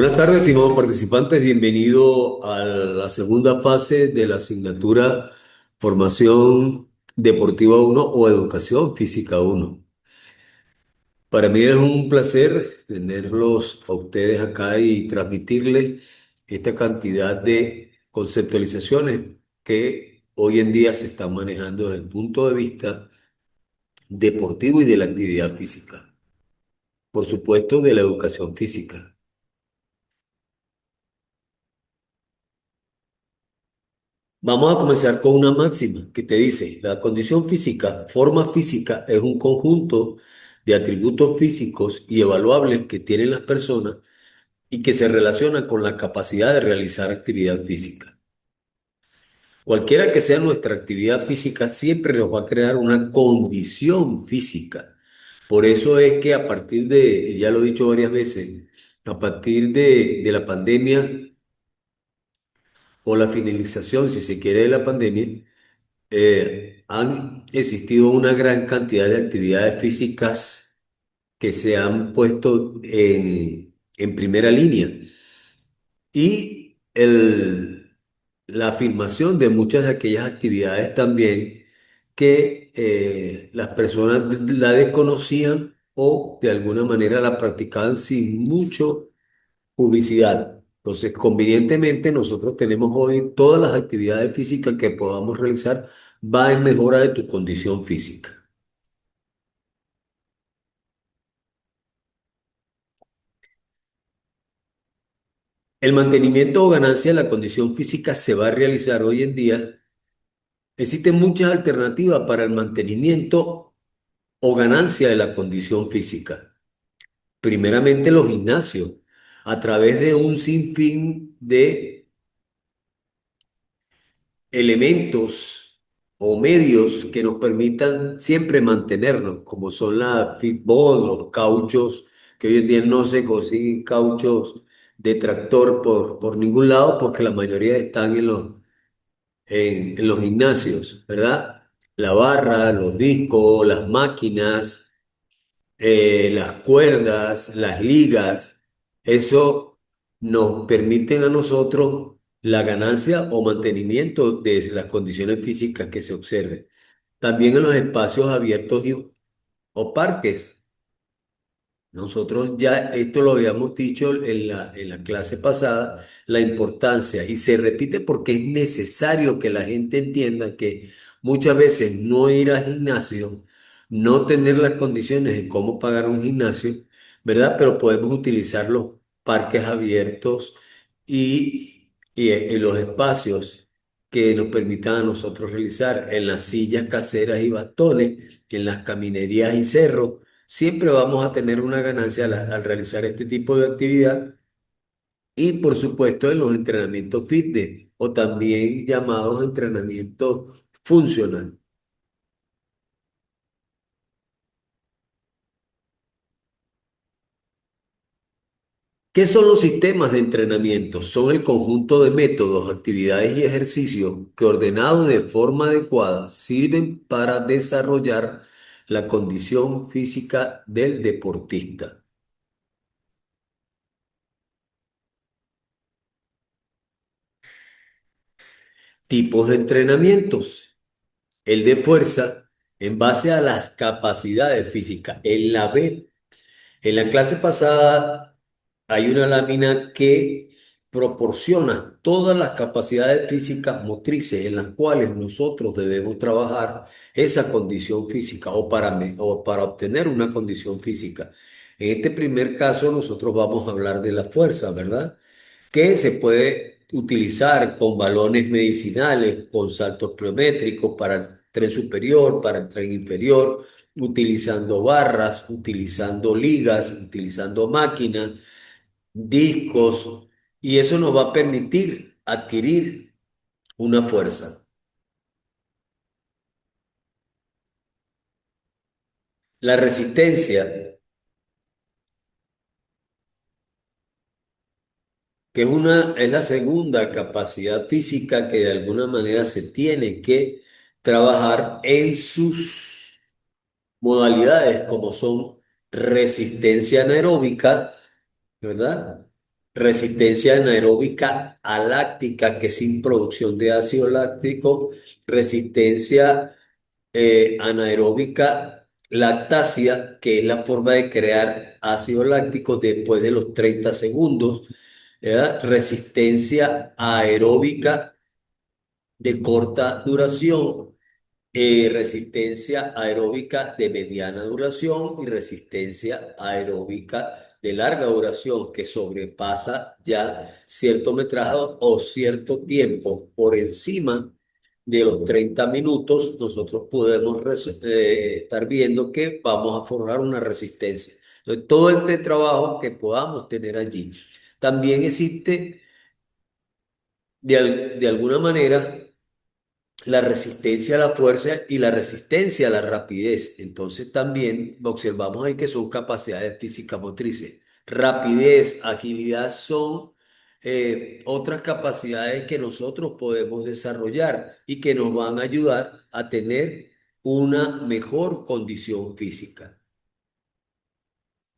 Buenas tardes, estimados participantes. Bienvenido a la segunda fase de la asignatura Formación Deportiva uno o Educación Física uno. Para mí es un placer tenerlos a ustedes acá y transmitirles esta cantidad de conceptualizaciones que hoy en día se están manejando desde el punto de vista deportivo y de la actividad física. Por supuesto, de la educación física. Vamos a comenzar con una máxima que te dice, la condición física, forma física, es un conjunto de atributos físicos y evaluables que tienen las personas y que se relacionan con la capacidad de realizar actividad física. Cualquiera que sea nuestra actividad física, siempre nos va a crear una condición física. Por eso es que a partir de, ya lo he dicho varias veces, a partir de la pandemia o la finalización, si se quiere, de la pandemia, han existido una gran cantidad de actividades físicas que se han puesto en primera línea y la afirmación de muchas de aquellas actividades también que las personas la desconocían o de alguna manera la practicaban sin mucho publicidad. Entonces, convenientemente, nosotros tenemos hoy todas las actividades físicas que podamos realizar va en mejora de tu condición física. El mantenimiento o ganancia de la condición física se va a realizar hoy en día. Existen muchas alternativas para el mantenimiento o ganancia de la condición física. Primeramente, los gimnasios, a través de un sinfín de elementos o medios que nos permitan siempre mantenernos, como son la fitball, los cauchos, que hoy en día no se consiguen cauchos de tractor por ningún lado, porque la mayoría están en los gimnasios, ¿verdad? La barra, los discos, las máquinas, las cuerdas, las ligas, eso nos permiten a nosotros la ganancia o mantenimiento de las condiciones físicas que se observen. También en los espacios abiertos o parques. Nosotros ya esto lo habíamos dicho en la clase pasada, la importancia, y se repite porque es necesario que la gente entienda que muchas veces no ir al gimnasio, no tener las condiciones de cómo pagar un gimnasio, ¿verdad? Pero podemos utilizar los parques abiertos y los espacios que nos permitan a nosotros realizar en las sillas caseras y bastones, en las caminerías y cerros. Siempre vamos a tener una ganancia al realizar este tipo de actividad y por supuesto en los entrenamientos fitness o también llamados entrenamientos funcional. ¿Qué son los sistemas de entrenamiento? Son el conjunto de métodos, actividades y ejercicios que ordenados de forma adecuada sirven para desarrollar la condición física del deportista. Tipos de entrenamientos. El de fuerza en base a las capacidades físicas. En la clase pasada hay una lámina que proporciona todas las capacidades físicas motrices en las cuales nosotros debemos trabajar esa condición física o para obtener una condición física. En este primer caso nosotros vamos a hablar de la fuerza, ¿verdad? Que se puede utilizar con balones medicinales, con saltos pliométricos para el tren superior, para el tren inferior, utilizando barras, utilizando ligas, utilizando máquinas, discos, y eso nos va a permitir adquirir una fuerza. La resistencia, que es la segunda capacidad física que de alguna manera se tiene que trabajar en sus modalidades como son resistencia anaeróbica, ¿verdad? resistencia anaeróbica aláctica, que es sin producción de ácido láctico, resistencia anaeróbica lactácea, que es la forma de crear ácido láctico después de los 30 segundos, ¿verdad? Resistencia aeróbica de corta duración, resistencia aeróbica de mediana duración y resistencia aeróbica de larga duración que sobrepasa ya cierto metraje o cierto tiempo por encima de los 30 minutos. Nosotros podemos estar viendo que vamos a forjar una resistencia. Entonces, todo este trabajo que podamos tener allí. También existe de alguna manera la resistencia a la fuerza y la resistencia a la rapidez. Entonces también observamos ahí que son capacidades físicas motrices. Rapidez, agilidad son otras capacidades que nosotros podemos desarrollar y que nos van a ayudar a tener una mejor condición física.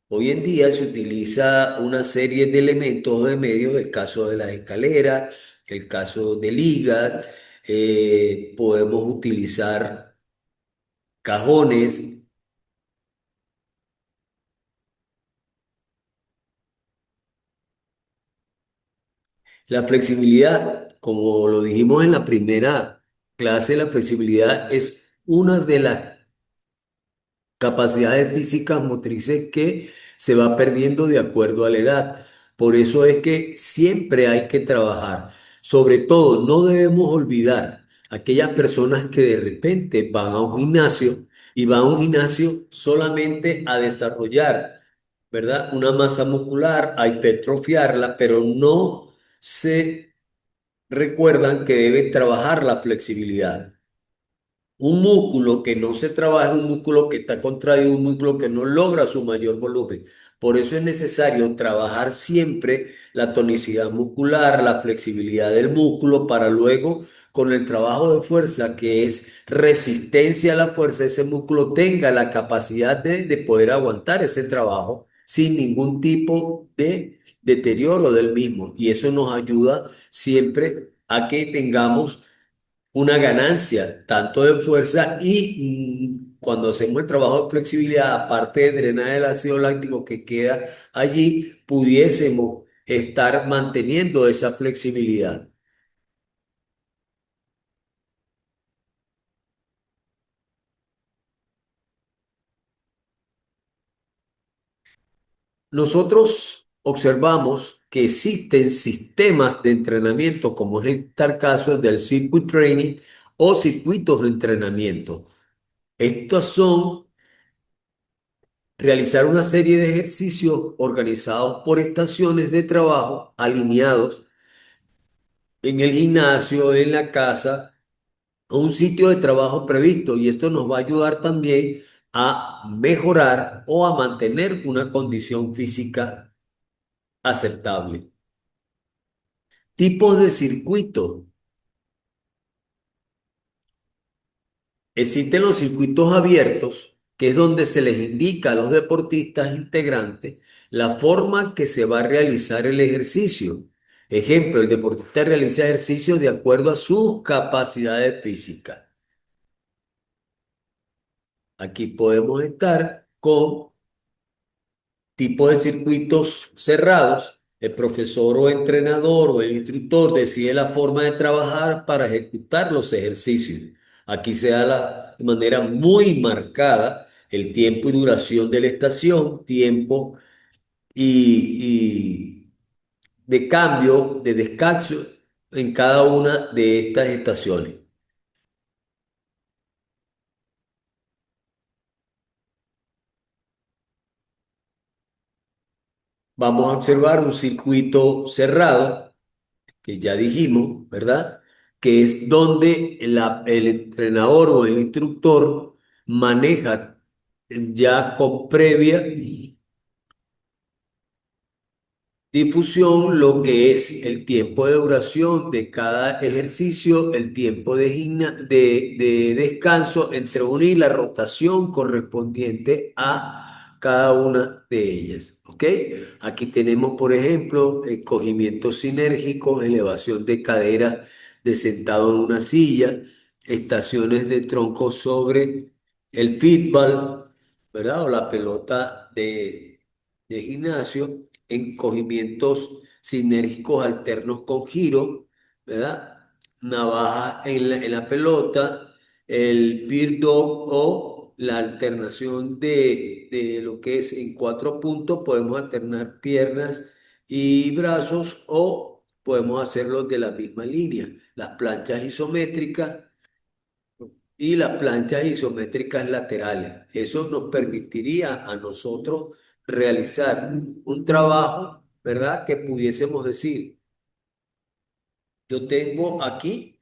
Hoy en día se utiliza una serie de elementos o de medios, el caso de las escaleras, el caso de ligas, podemos utilizar cajones. La flexibilidad, como lo dijimos en la primera clase, la flexibilidad es una de las capacidades físicas motrices que se va perdiendo de acuerdo a la edad. Por eso es que siempre hay que trabajar. Sobre todo, no debemos olvidar aquellas personas que de repente van a un gimnasio y van a un gimnasio solamente a desarrollar, ¿verdad? Una masa muscular, a hipertrofiarla, pero no se recuerdan que deben trabajar la flexibilidad. Un músculo que no se trabaja es un músculo que está contraído, un músculo que no logra su mayor volumen. Por eso es necesario trabajar siempre la tonicidad muscular, la flexibilidad del músculo, para luego, con el trabajo de fuerza, que es resistencia a la fuerza, ese músculo tenga la capacidad de poder aguantar ese trabajo sin ningún tipo de deterioro del mismo. Y eso nos ayuda siempre a que tengamos una ganancia tanto de fuerza y cuando hacemos el trabajo de flexibilidad, aparte de drenaje del ácido láctico que queda allí, pudiésemos estar manteniendo esa flexibilidad. Nosotros observamos que existen sistemas de entrenamiento, como es el tal caso del circuit training o circuitos de entrenamiento. Estos son realizar una serie de ejercicios organizados por estaciones de trabajo alineados en el gimnasio, en la casa o un sitio de trabajo previsto. Y esto nos va a ayudar también a mejorar o a mantener una condición física aceptable. Tipos de circuitos. Existen los circuitos abiertos, que es donde se les indica a los deportistas integrantes la forma que se va a realizar el ejercicio. Ejemplo, el deportista realiza ejercicios de acuerdo a sus capacidades físicas. Aquí podemos estar con tipos de circuitos cerrados. El profesor o entrenador o el instructor decide la forma de trabajar para ejecutar los ejercicios. Aquí se da de manera muy marcada el tiempo y duración de la estación, tiempo y de cambio, de descanso en cada una de estas estaciones. Vamos a observar un circuito cerrado que ya dijimos, ¿verdad? Que es donde el entrenador o el instructor maneja ya con previa difusión lo que es el tiempo de duración de cada ejercicio, el tiempo de descanso entre una y la rotación correspondiente a cada una de ellas. ¿Ok? Aquí tenemos, por ejemplo, cogimientos sinérgicos, elevación de cadera de sentado en una silla, estaciones de tronco sobre el fitball, ¿verdad? O la pelota de gimnasio, encogimientos sinérgicos alternos con giro, ¿verdad? Navaja en la pelota, el beer dog o la alternación de lo que es en 4 puntos, podemos alternar piernas y brazos o podemos hacerlo de la misma línea. Las planchas isométricas y las planchas isométricas laterales. Eso nos permitiría a nosotros realizar un trabajo, ¿verdad? Que pudiésemos decir, yo tengo aquí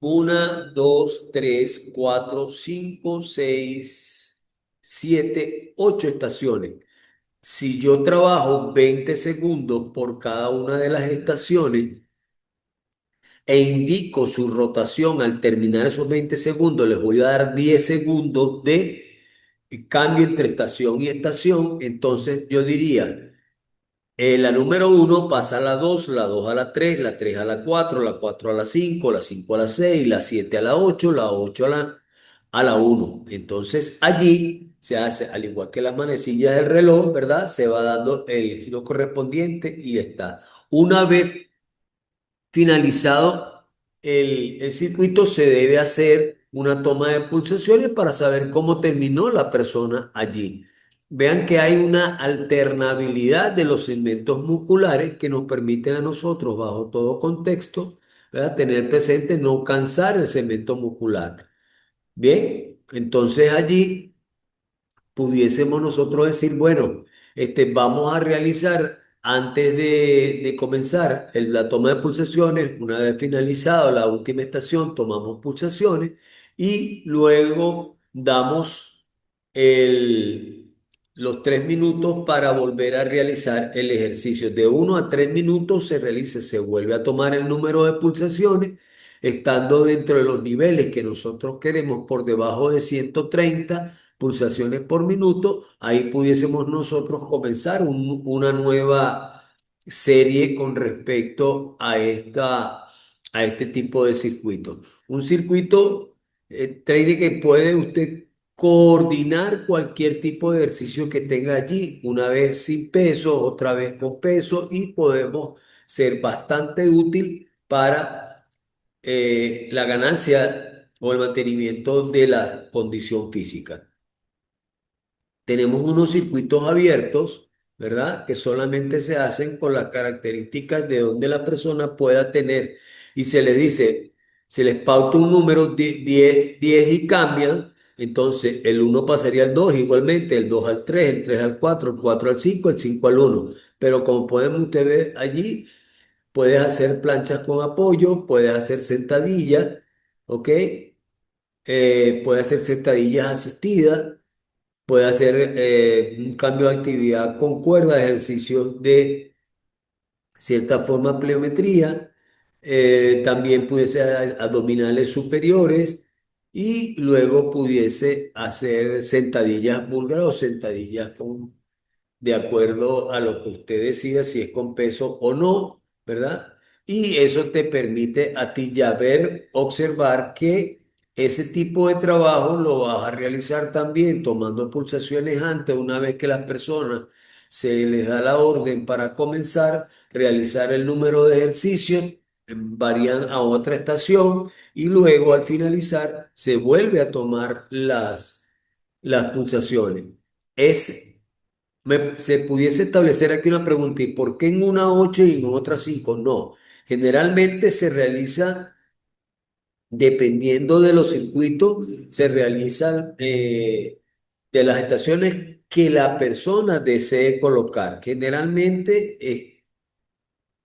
una, dos, tres, cuatro, cinco, seis, siete, 8 estaciones. Si yo trabajo 20 segundos por cada una de las estaciones, e indico su rotación al terminar esos 20 segundos, les voy a dar 10 segundos de cambio entre estación y estación. Entonces yo diría, la número uno pasa a la 2 a la 3 a la 4 a la 5 a la 6 la 7 a la 8 a la uno. Entonces allí se hace, al igual que las manecillas del reloj, ¿verdad? Se va dando el giro correspondiente y está. Una vez finalizado el circuito, se debe hacer una toma de pulsaciones para saber cómo terminó la persona allí. Vean que hay una alternabilidad de los segmentos musculares que nos permiten a nosotros, bajo todo contexto, ¿verdad? Tener presente no cansar el segmento muscular. Bien, entonces allí pudiésemos nosotros decir, bueno, vamos a realizar antes de comenzar la toma de pulsaciones, una vez finalizado la última estación, tomamos pulsaciones y luego damos el- los 3 minutos para volver a realizar el ejercicio. De 1 a 3 minutos se realiza, se vuelve a tomar el número de pulsaciones, estando dentro de los niveles que nosotros queremos, por debajo de 130 pulsaciones por minuto. Ahí pudiésemos nosotros comenzar una nueva serie con respecto a este tipo de circuito. Un circuito, trading, que puede usted coordinar cualquier tipo de ejercicio que tenga allí, una vez sin peso, otra vez con peso, y podemos ser bastante útil para la ganancia o el mantenimiento de la condición física. Tenemos unos circuitos abiertos, ¿verdad? Que solamente se hacen con las características de donde la persona pueda tener. Y se les dice, se les pauta un número 10, 10 y cambian. Entonces el uno pasaría al 2 igualmente, el 2 al 3, el 3 al 4, el 4 al 5, el 5 al uno. Pero como pueden ustedes ver allí, puedes hacer planchas con apoyo, puedes hacer sentadillas, ¿ok? Puedes hacer sentadillas asistidas. Puede hacer un cambio de actividad con cuerda, ejercicios de cierta forma pliometría, también pudiese abdominales superiores y luego pudiese hacer sentadillas búlgaras o sentadillas de acuerdo a lo que usted decida, si es con peso o no, ¿verdad? Y eso te permite a ti ya ver, observar que ese tipo de trabajo lo vas a realizar también tomando pulsaciones antes, una vez que las personas se les da la orden para comenzar, realizar el número de ejercicios, varían a otra estación y luego al finalizar se vuelve a tomar las pulsaciones. Es Se pudiese establecer aquí una pregunta: ¿y por qué en una 8 y en otra 5? No, generalmente se realiza, dependiendo de los circuitos, se realizan de las estaciones que la persona desee colocar. Generalmente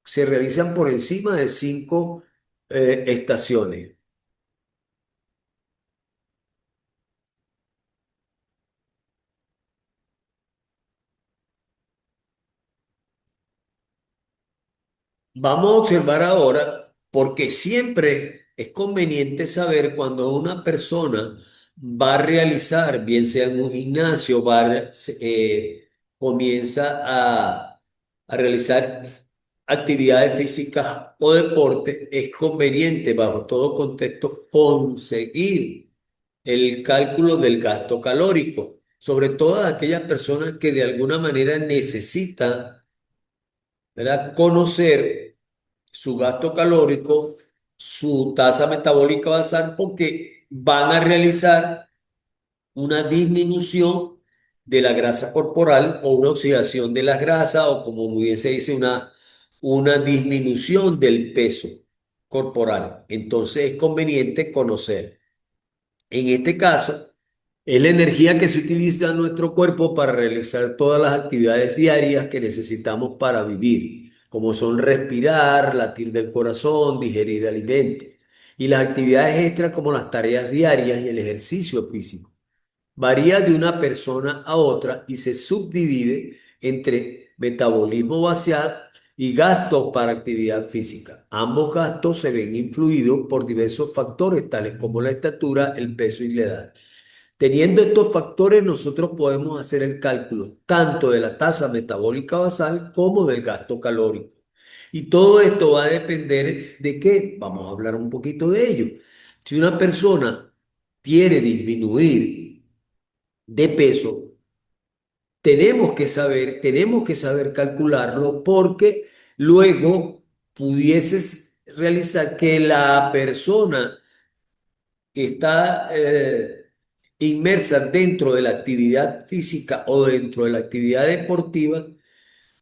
se realizan por encima de 5 estaciones. Vamos a observar ahora, porque siempre es conveniente saber cuando una persona va a realizar, bien sea en un gimnasio, comienza a realizar actividades físicas o deporte, es conveniente bajo todo contexto conseguir el cálculo del gasto calórico, sobre todo a aquellas personas que de alguna manera necesitan, ¿verdad?, conocer su gasto calórico, su tasa metabólica basal, porque van a realizar una disminución de la grasa corporal o una oxidación de las grasas o como muy bien se dice, una disminución del peso corporal. Entonces es conveniente conocer. En este caso, es la energía que se utiliza en nuestro cuerpo para realizar todas las actividades diarias que necesitamos para vivir, como son respirar, latir del corazón, digerir alimentos, y las actividades extras como las tareas diarias y el ejercicio físico. Varía de una persona a otra y se subdivide entre metabolismo basal y gastos para actividad física. Ambos gastos se ven influidos por diversos factores tales como la estatura, el peso y la edad. Teniendo estos factores, nosotros podemos hacer el cálculo tanto de la tasa metabólica basal como del gasto calórico. Y todo esto va a depender de qué. Vamos a hablar un poquito de ello. Si una persona quiere disminuir de peso, tenemos que saber calcularlo porque luego pudieses realizar que la persona que está inmersa dentro de la actividad física o dentro de la actividad deportiva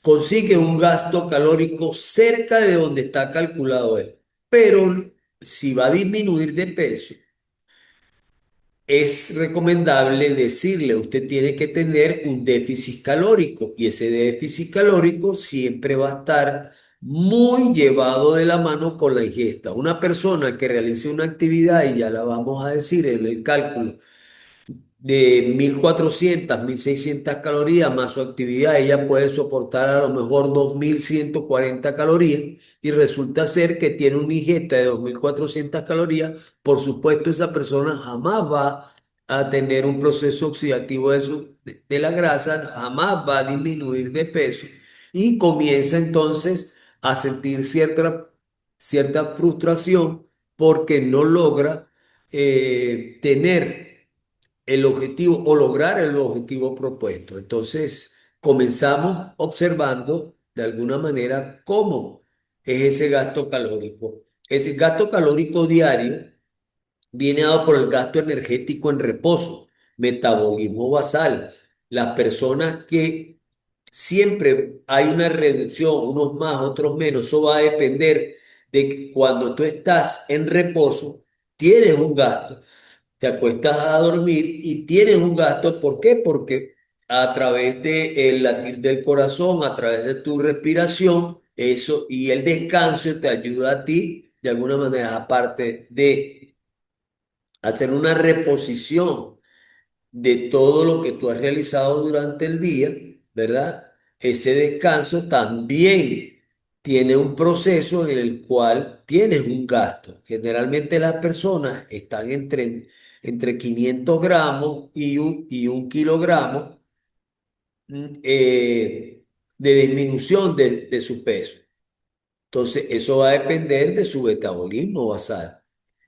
consigue un gasto calórico cerca de donde está calculado él. Pero si va a disminuir de peso, es recomendable decirle, usted tiene que tener un déficit calórico y ese déficit calórico siempre va a estar muy llevado de la mano con la ingesta. Una persona que realice una actividad, y ya la vamos a decir en el cálculo, de 1400, 1600 calorías más su actividad, ella puede soportar a lo mejor 2140 calorías y resulta ser que tiene una ingesta de 2400 calorías. Por supuesto, esa persona jamás va a tener un proceso oxidativo de la grasa, jamás va a disminuir de peso y comienza entonces a sentir cierta frustración porque no logra tener el objetivo o lograr el objetivo propuesto. Entonces, comenzamos observando de alguna manera cómo es ese gasto calórico. Ese gasto calórico diario viene dado por el gasto energético en reposo, metabolismo basal. Las personas que siempre hay una reducción, unos más, otros menos, eso va a depender de que cuando tú estás en reposo, tienes un gasto, te acuestas a dormir y tienes un gasto. ¿Por qué? Porque a través del latir del corazón, a través de tu respiración, eso y el descanso te ayuda a ti de alguna manera, aparte de hacer una reposición de todo lo que tú has realizado durante el día, ¿verdad? Ese descanso también tiene un proceso en el cual tienes un gasto. Generalmente las personas están entre 500 gramos y un kilogramo de disminución de su peso. Entonces, eso va a depender de su metabolismo basal.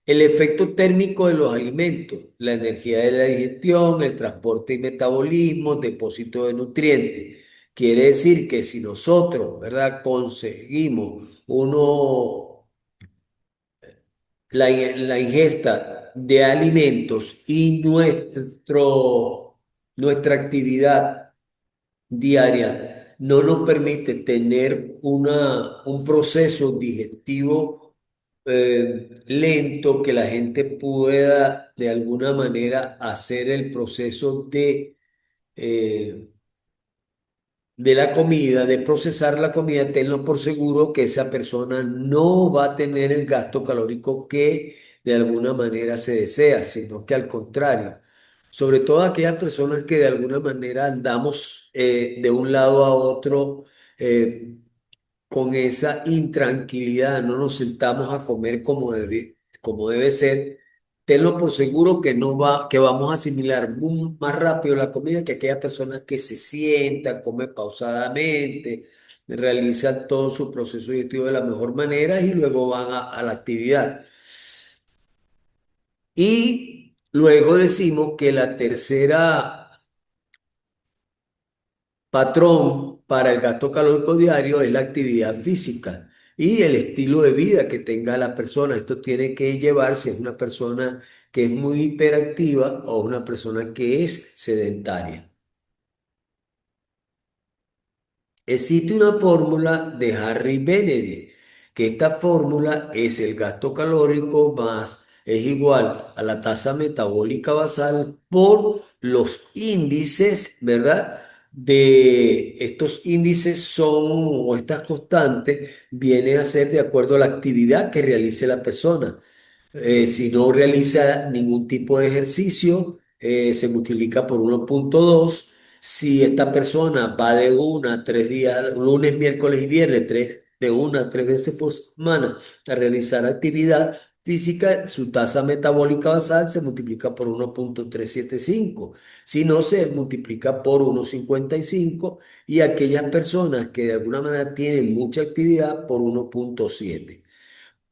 El efecto térmico de los alimentos, la energía de la digestión, el transporte y metabolismo, depósito de nutrientes. Quiere decir que si nosotros, ¿verdad?, conseguimos la ingesta de alimentos y nuestra actividad diaria no nos permite tener un proceso digestivo lento, que la gente pueda de alguna manera hacer el proceso eh, de la comida, de procesar la comida. Tenlo por seguro que esa persona no va a tener el gasto calórico que de alguna manera se desea, sino que al contrario. Sobre todo aquellas personas que de alguna manera andamos de un lado a otro eh, con esa intranquilidad, no nos sentamos a comer como debe ser, tenlo por seguro que no va, que vamos a asimilar más rápido la comida que aquellas personas que se sientan, comen pausadamente, realizan todo su proceso digestivo de la mejor manera y luego van a la actividad. Y luego decimos que la tercera patrón para el gasto calórico diario es la actividad física y el estilo de vida que tenga la persona. Esto tiene que llevar si es una persona que es muy hiperactiva o una persona que es sedentaria. Existe una fórmula de Harry Benedict, que esta fórmula es el gasto calórico más, es igual a la tasa metabólica basal por los índices, ¿verdad? De estos índices son, o estas constantes, vienen a ser de acuerdo a la actividad que realice la persona. Si no realiza ningún tipo de ejercicio, se multiplica por 1,2. Si esta persona va de 1 a 3 días, lunes, miércoles y viernes, de 1 a 3 veces por semana a realizar actividad física, su tasa metabólica basal se multiplica por 1,375. Si no, se multiplica por 1,55 y aquellas personas que de alguna manera tienen mucha actividad por 1,7.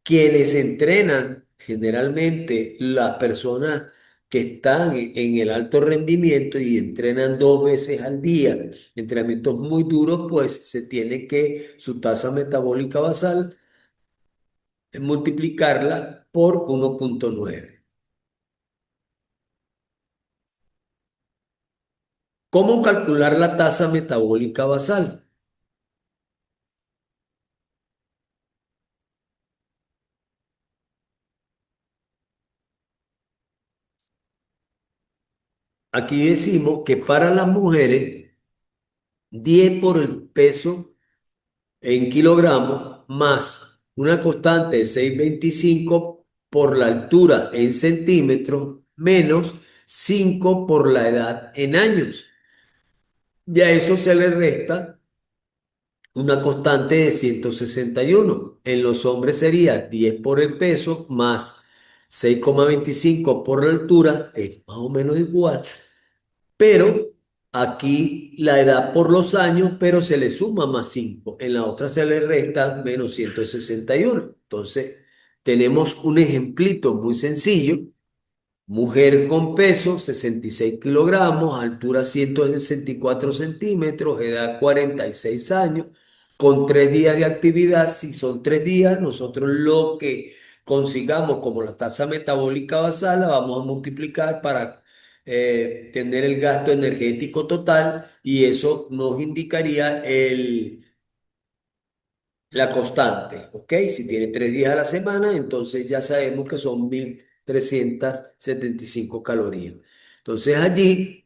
Quienes entrenan, generalmente las personas que están en el alto rendimiento y entrenan 2 veces al día, entrenamientos muy duros, pues se tiene que su tasa metabólica basal multiplicarla por 1,9. ¿Cómo calcular la tasa metabólica basal? Aquí decimos que para las mujeres, 10 por el peso en kilogramos más una constante de 6,25 por la altura en centímetros menos 5 por la edad en años. Y a eso se le resta una constante de 161. En los hombres sería 10 por el peso más 6,25 por la altura, es más o menos igual. Pero aquí la edad por los años, pero se le suma más 5. En la otra se le resta menos 161. Entonces, tenemos un ejemplito muy sencillo. Mujer con peso, 66 kilogramos, altura 164 centímetros, edad 46 años, con 3 días de actividad. Si son 3 días, nosotros lo que consigamos como la tasa metabólica basal la vamos a multiplicar para tener el gasto energético total y eso nos indicaría la constante, ¿ok? Si tiene 3 días a la semana, entonces ya sabemos que son 1,375 calorías. Entonces allí,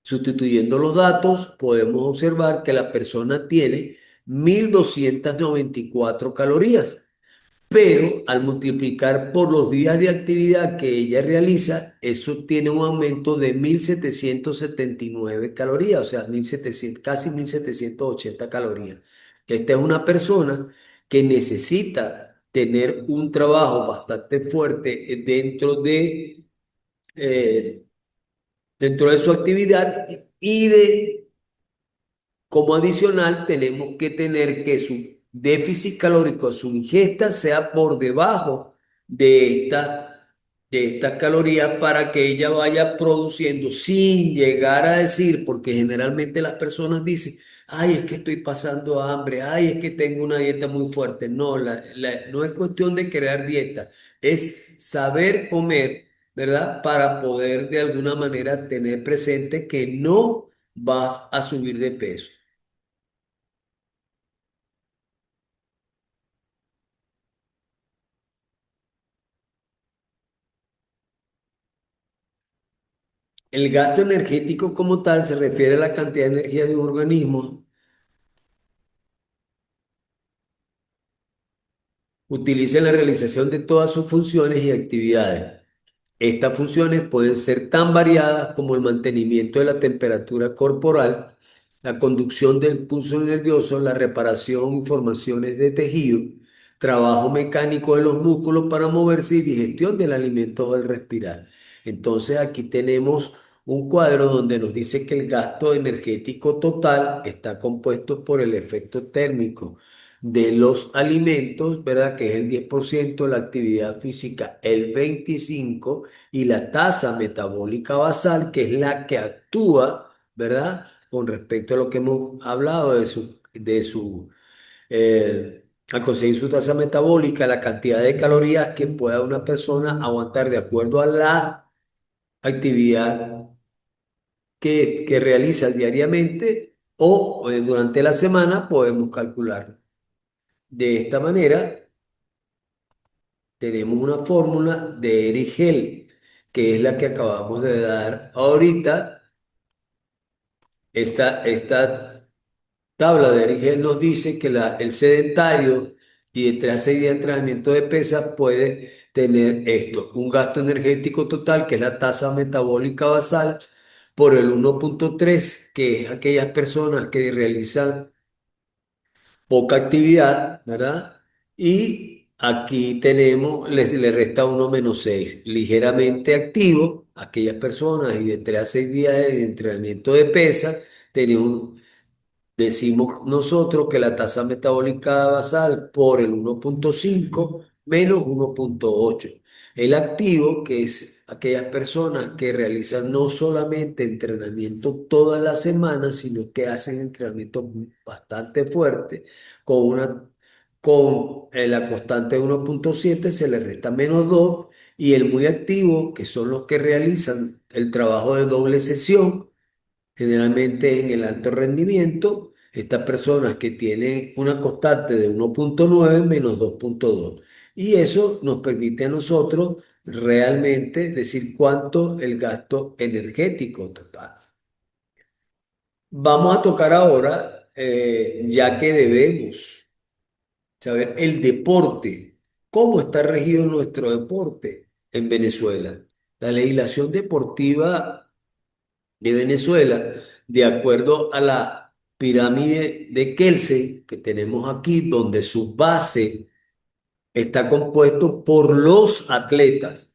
sustituyendo los datos, podemos observar que la persona tiene 1,294 calorías. Pero al multiplicar por los días de actividad que ella realiza, eso tiene un aumento de 1,779 calorías, o sea, 1,700, casi 1,780 calorías. Esta es una persona que necesita tener un trabajo bastante fuerte eh, dentro de su actividad y como adicional, tenemos que tener que su déficit calórico, su ingesta sea por debajo de estas calorías para que ella vaya produciendo sin llegar a decir, porque generalmente las personas dicen, ay, es que estoy pasando hambre, ay, es que tengo una dieta muy fuerte. No, no es cuestión de crear dieta, es saber comer, ¿verdad? Para poder de alguna manera tener presente que no vas a subir de peso. El gasto energético como tal se refiere a la cantidad de energía de un organismo utiliza en la realización de todas sus funciones y actividades. Estas funciones pueden ser tan variadas como el mantenimiento de la temperatura corporal, la conducción del pulso nervioso, la reparación y formaciones de tejido, trabajo mecánico de los músculos para moverse y digestión del alimento al respirar. Entonces aquí tenemos un cuadro donde nos dice que el gasto energético total está compuesto por el efecto térmico de los alimentos, ¿verdad? Que es el 10%, la actividad física el 25% y la tasa metabólica basal, que es la que actúa, ¿verdad? Con respecto a lo que hemos hablado al conseguir su tasa metabólica, la cantidad de calorías que pueda una persona aguantar de acuerdo a la actividad que realiza diariamente o durante la semana podemos calcular. De esta manera, tenemos una fórmula de Erich Hell, que es la que acabamos de dar ahorita. Esta tabla de Erich nos dice que el sedentario y de 3 a 6 días de entrenamiento de pesas puede tener esto, un gasto energético total, que es la tasa metabólica basal, por el 1,3, que es aquellas personas que realizan poca actividad, ¿verdad? Y aquí tenemos, le resta 1,6, ligeramente activo, aquellas personas y de 3 a 6 días de entrenamiento de pesas, tenemos. Decimos nosotros que la tasa metabólica basal por el 1,5 menos 1,8. El activo, que es aquellas personas que realizan no solamente entrenamiento todas las semanas, sino que hacen entrenamiento bastante fuerte, con la constante de 1,7 se le resta menos 2, y el muy activo, que son los que realizan el trabajo de doble sesión, generalmente en el alto rendimiento, estas personas que tienen una constante de 1,9 menos 2,2. Y eso nos permite a nosotros realmente decir cuánto el gasto energético total. Vamos a tocar ahora, ya que debemos saber el deporte, cómo está regido nuestro deporte en Venezuela. La legislación deportiva de Venezuela, de acuerdo a la pirámide de Kelsen que tenemos aquí, donde su base está compuesto por los atletas.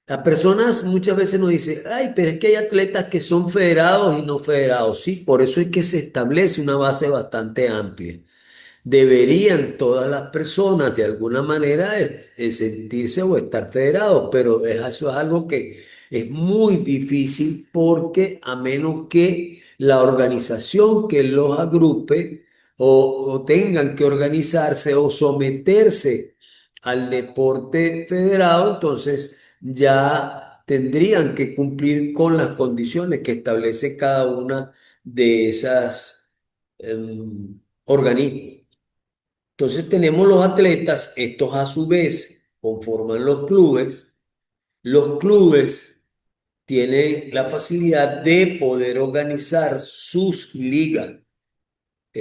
Las personas muchas veces nos dicen, ay, pero es que hay atletas que son federados y no federados. Sí, por eso es que se establece una base bastante amplia. Deberían todas las personas de alguna manera sentirse o estar federados, pero eso es algo que es muy difícil, porque a menos que la organización que los agrupe o tengan que organizarse o someterse al deporte federado, entonces ya tendrían que cumplir con las condiciones que establece cada una de esas organismos. Entonces tenemos los atletas, estos a su vez conforman los clubes. Los clubes tienen la facilidad de poder organizar sus ligas, ¿ok?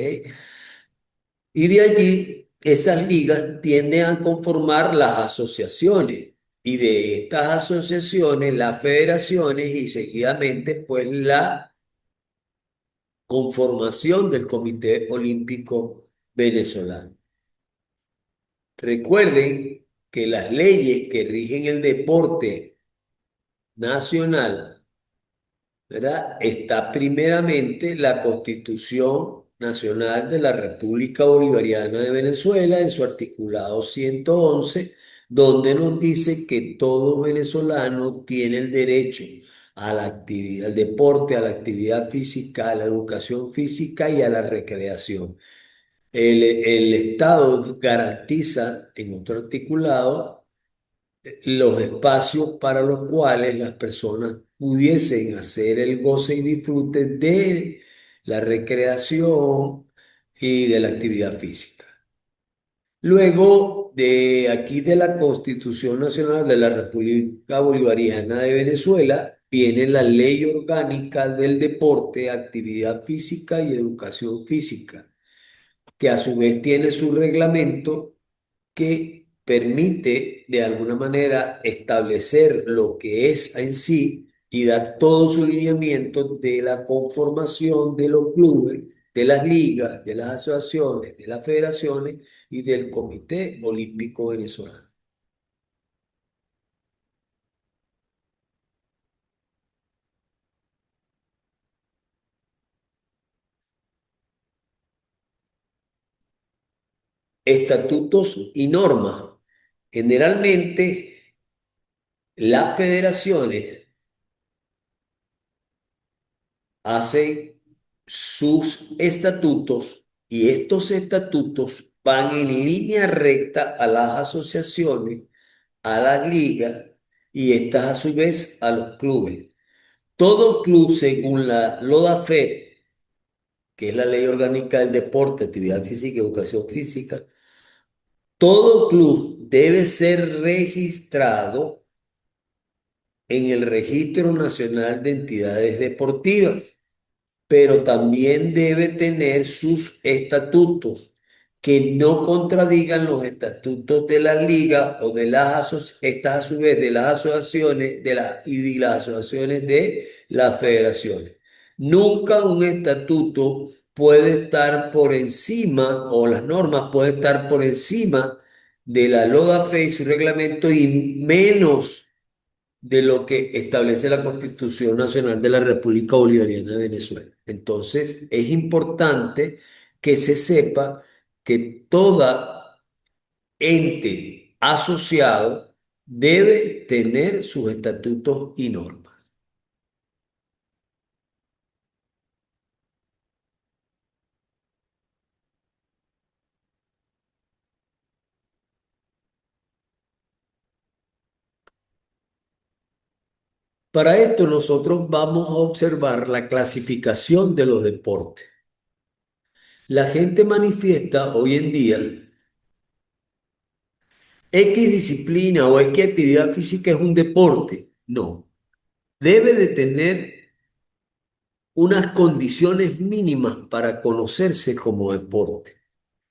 Y de allí esas ligas tienden a conformar las asociaciones. Y de estas asociaciones, las federaciones y seguidamente pues la conformación del Comité Olímpico Venezolano. Recuerden que las leyes que rigen el deporte nacional, ¿verdad? Está primeramente la Constitución Nacional de la República Bolivariana de Venezuela en su articulado 111, donde nos dice que todo venezolano tiene el derecho a la actividad, al deporte, a la actividad física, a la educación física y a la recreación. El Estado garantiza en otro articulado los espacios para los cuales las personas pudiesen hacer el goce y disfrute de la recreación y de la actividad física. Luego de aquí de la Constitución Nacional de la República Bolivariana de Venezuela, viene la Ley Orgánica del Deporte, Actividad Física y Educación Física, que a su vez tiene su reglamento que permite de alguna manera establecer lo que es en sí y dar todo su lineamiento de la conformación de los clubes de las ligas, de las asociaciones, de las federaciones y del Comité Olímpico Venezolano. Estatutos y normas. Generalmente, las federaciones hacen sus estatutos y estos estatutos van en línea recta a las asociaciones, a las ligas y estas a su vez a los clubes. Todo club, según la LODAFET, que es la Ley Orgánica del Deporte, Actividad Física y Educación Física, todo club debe ser registrado en el Registro Nacional de Entidades Deportivas, pero también debe tener sus estatutos que no contradigan los estatutos de las ligas o de estas a su vez de las asociaciones y de las asociaciones de las federaciones. Nunca un estatuto puede estar por encima o las normas pueden estar por encima de la LODAFE y su reglamento y menos de lo que establece la Constitución Nacional de la República Bolivariana de Venezuela. Entonces, es importante que se sepa que toda ente asociado debe tener sus estatutos y normas. Para esto nosotros vamos a observar la clasificación de los deportes. La gente manifiesta hoy en día X disciplina o X actividad física es un deporte. No, debe de tener unas condiciones mínimas para conocerse como deporte.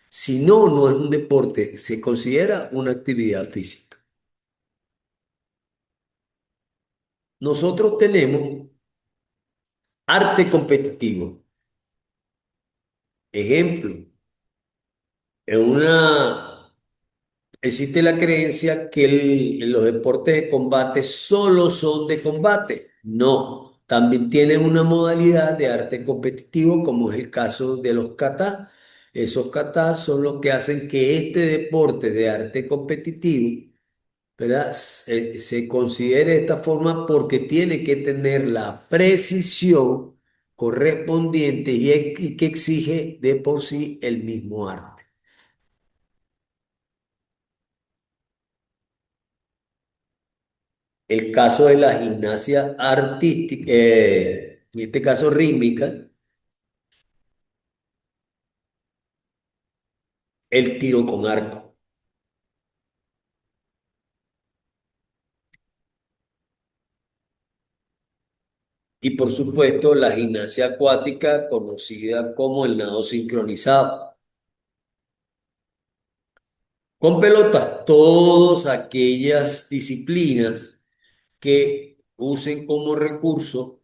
Si no, no es un deporte, se considera una actividad física. Nosotros tenemos arte competitivo. Ejemplo, en una, existe la creencia que los deportes de combate solo son de combate. No, también tienen una modalidad de arte competitivo, como es el caso de los kata. Esos katas son los que hacen que este deporte de arte competitivo, ¿verdad? Se considere de esta forma porque tiene que tener la precisión correspondiente y que exige de por sí el mismo arte. El caso de la gimnasia artística, en este caso rítmica, el tiro con arco. Y por supuesto la gimnasia acuática conocida como el nado sincronizado. Con pelotas, todas aquellas disciplinas que usen como recurso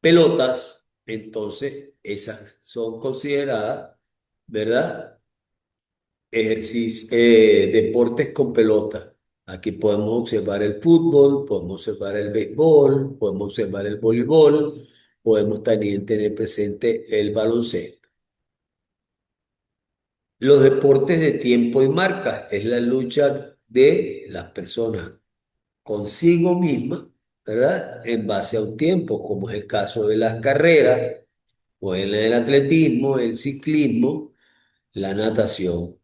pelotas, entonces esas son consideradas, ¿verdad? Deportes con pelota. Aquí podemos observar el fútbol, podemos observar el béisbol, podemos observar el voleibol, podemos también tener presente el baloncesto. Los deportes de tiempo y marca es la lucha de las personas consigo misma, ¿verdad? En base a un tiempo, como es el caso de las carreras, o en el atletismo, el ciclismo, la natación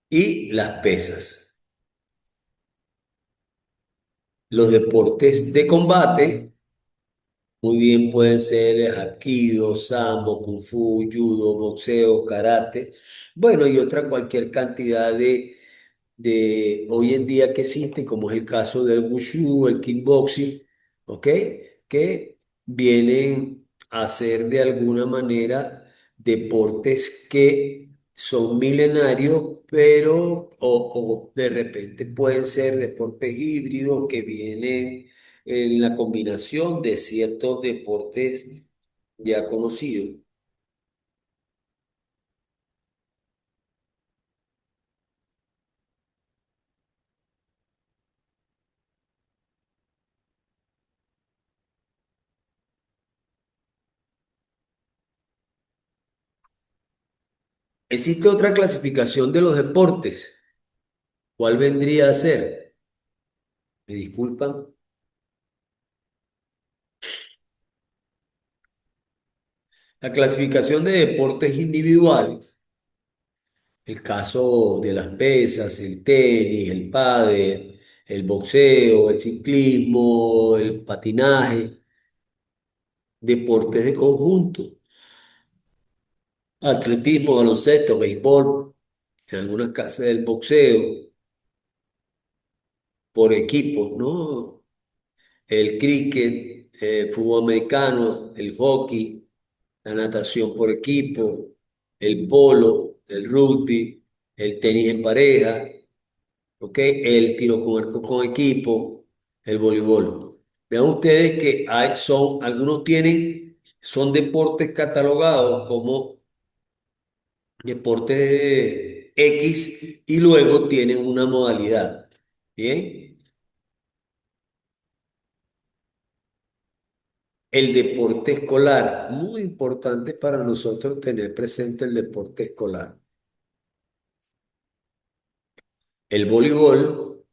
y las pesas. Los deportes de combate muy bien pueden ser hapkido, sambo, kung fu, judo, boxeo, karate, bueno, y otra cualquier cantidad de hoy en día que existe, como es el caso del wushu, el kickboxing, ¿ok? Que vienen a ser de alguna manera deportes que son milenarios, pero o de repente pueden ser deportes híbridos que vienen en la combinación de ciertos deportes ya conocido. Existe otra clasificación de los deportes. ¿Cuál vendría a ser? ¿Me disculpan? La clasificación de deportes individuales. El caso de las pesas, el tenis, el pádel, el boxeo, el ciclismo, el patinaje, deportes de conjunto, atletismo, baloncesto, béisbol, en algunas casas del boxeo, por equipos, ¿no? El cricket, el fútbol americano, el hockey, la natación por equipo, el polo, el rugby, el tenis en pareja, ¿ok? El tiro con arco con equipo, el voleibol. Vean ustedes que algunos son deportes catalogados como deportes X y luego tienen una modalidad. Bien, el deporte escolar, muy importante para nosotros tener presente el deporte escolar. El voleibol,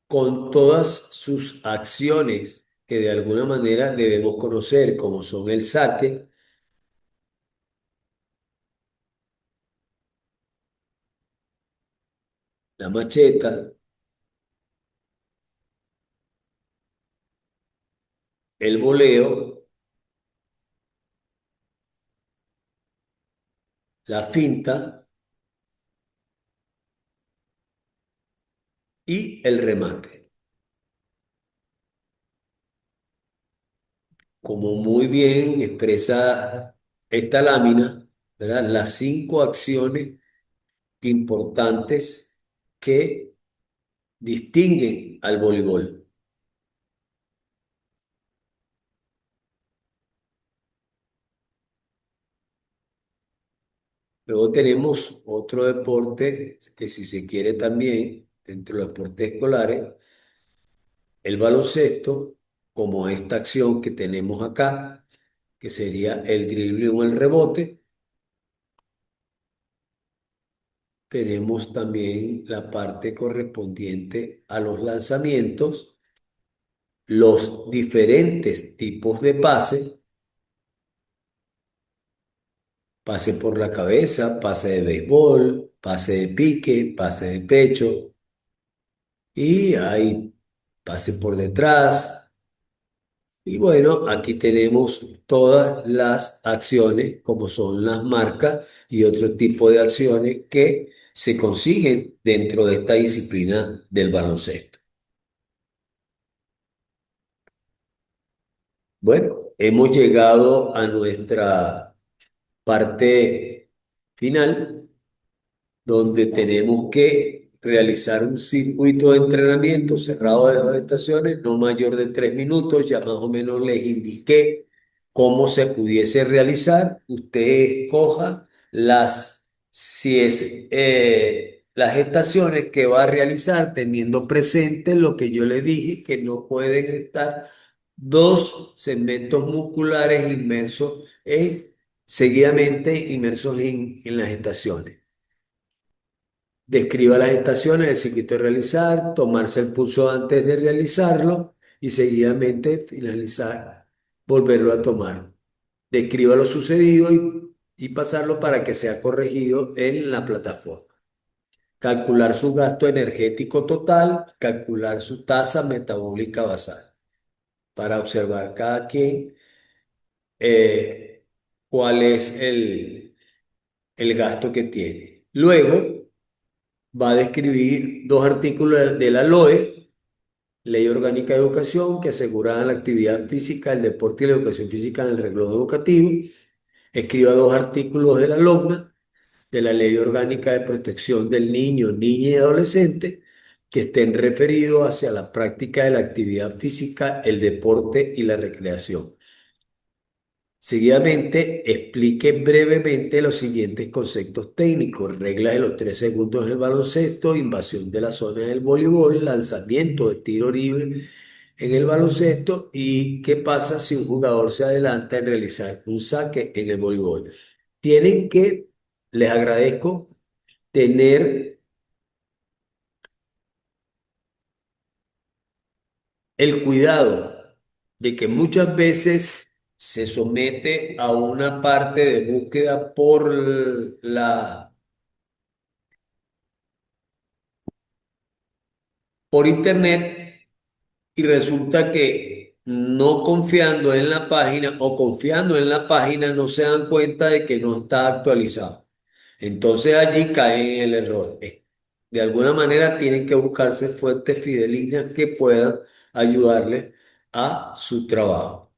con todas sus acciones que de alguna manera debemos conocer, como son el saque, la macheta, el voleo, la finta y el remate. Como muy bien expresa esta lámina, ¿verdad? Las cinco acciones importantes que distinguen al voleibol. Luego tenemos otro deporte que si se quiere también, dentro de los deportes escolares, el baloncesto, como esta acción que tenemos acá, que sería el drible o el rebote. Tenemos también la parte correspondiente a los lanzamientos, los diferentes tipos de pase, pase por la cabeza, pase de béisbol, pase de pique, pase de pecho, y hay pase por detrás. Y bueno, aquí tenemos todas las acciones, como son las marcas y otro tipo de acciones que se consiguen dentro de esta disciplina del baloncesto. Bueno, hemos llegado a nuestra parte final, donde tenemos que realizar un circuito de entrenamiento cerrado de 2 estaciones, no mayor de 3 minutos. Ya más o menos les indiqué cómo se pudiese realizar. Usted escoja si es, las estaciones que va a realizar, teniendo presente lo que yo le dije, que no pueden estar dos segmentos musculares seguidamente inmersos en las estaciones. Describa las estaciones del circuito de realizar, tomarse el pulso antes de realizarlo y seguidamente finalizar, volverlo a tomar. Describa lo sucedido y pasarlo para que sea corregido en la plataforma. Calcular su gasto energético total, calcular su tasa metabólica basal para observar cada quien cuál es el gasto que tiene. Luego va a describir 2 artículos de la LOE, Ley Orgánica de Educación, que aseguran la actividad física, el deporte y la educación física en el renglón educativo. Escriba 2 artículos de la LOGNA, de la Ley Orgánica de Protección del Niño, Niña y Adolescente, que estén referidos hacia la práctica de la actividad física, el deporte y la recreación. Seguidamente, explique brevemente los siguientes conceptos técnicos: reglas de los 3 segundos del baloncesto, invasión de la zona del voleibol, lanzamiento de tiro libre en el baloncesto y qué pasa si un jugador se adelanta en realizar un saque en el voleibol. Tienen que, les agradezco, tener el cuidado de que muchas veces se somete a una parte de búsqueda por internet, y resulta que no confiando en la página o confiando en la página no se dan cuenta de que no está actualizado. Entonces allí caen en el error. De alguna manera tienen que buscarse fuentes fidedignas que puedan ayudarles a su trabajo.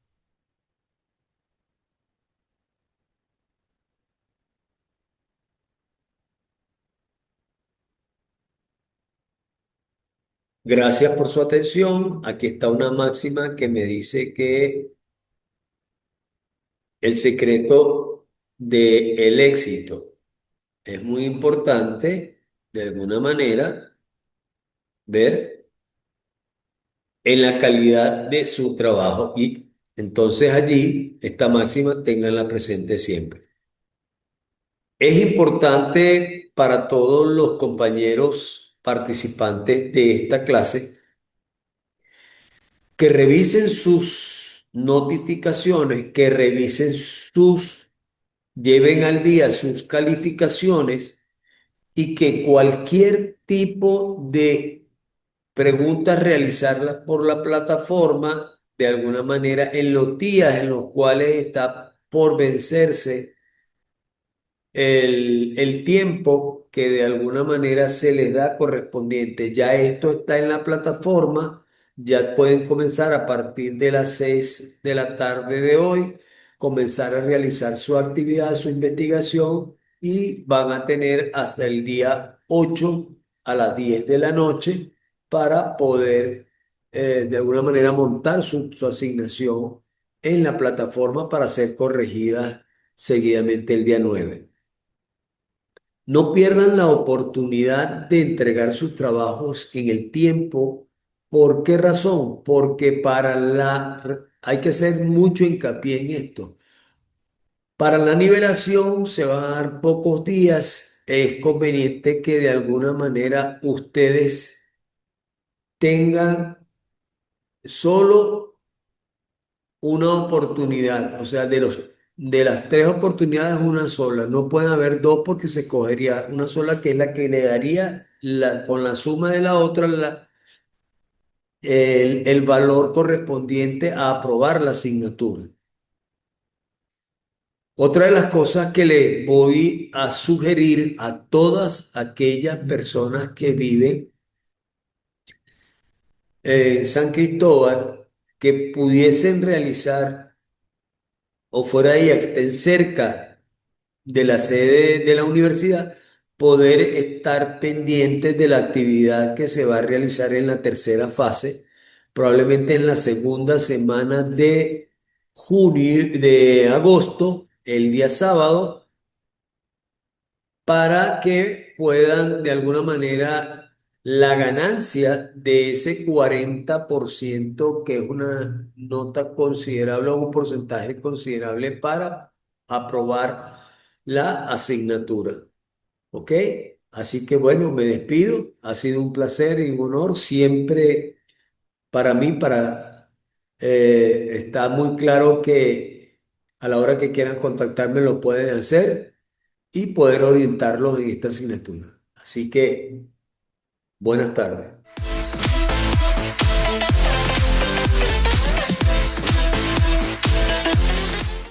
Gracias por su atención. Aquí está una máxima que me dice que el secreto del éxito es muy importante, de alguna manera, ver en la calidad de su trabajo, y entonces allí esta máxima tenganla presente siempre. Es importante para todos los compañeros participantes de esta clase que revisen sus notificaciones, que revisen lleven al día sus calificaciones, y que cualquier tipo de preguntas realizarlas por la plataforma, de alguna manera, en los días en los cuales está por vencerse el tiempo que de alguna manera se les da correspondiente. Ya esto está en la plataforma, ya pueden comenzar a partir de las 6 de la tarde de hoy, comenzar a realizar su actividad, su investigación, y van a tener hasta el día 8 a las 10 de la noche para poder de alguna manera montar su asignación en la plataforma para ser corregida seguidamente el día 9. No pierdan la oportunidad de entregar sus trabajos en el tiempo. ¿Por qué razón? Porque hay que hacer mucho hincapié en esto. Para la nivelación se van a dar pocos días. Es conveniente que de alguna manera ustedes tengan solo una oportunidad, o sea, de las 3 oportunidades, una sola. No pueden haber dos porque se cogería una sola, que es la que le daría con la suma de la otra el valor correspondiente a aprobar la asignatura. Otra de las cosas que le voy a sugerir a todas aquellas personas que viven en San Cristóbal, que pudiesen realizar, o fuera de ella, que estén cerca de la sede de la universidad, poder estar pendientes de la actividad que se va a realizar en la tercera fase, probablemente en la segunda semana de de agosto, el día sábado, para que puedan de alguna manera la ganancia de ese 40%, que es una nota considerable o un porcentaje considerable para aprobar la asignatura. ¿Ok? Así que bueno, me despido. Ha sido un placer y un honor siempre para mí. Está muy claro que a la hora que quieran contactarme lo pueden hacer y poder orientarlos en esta asignatura. Así que buenas tardes.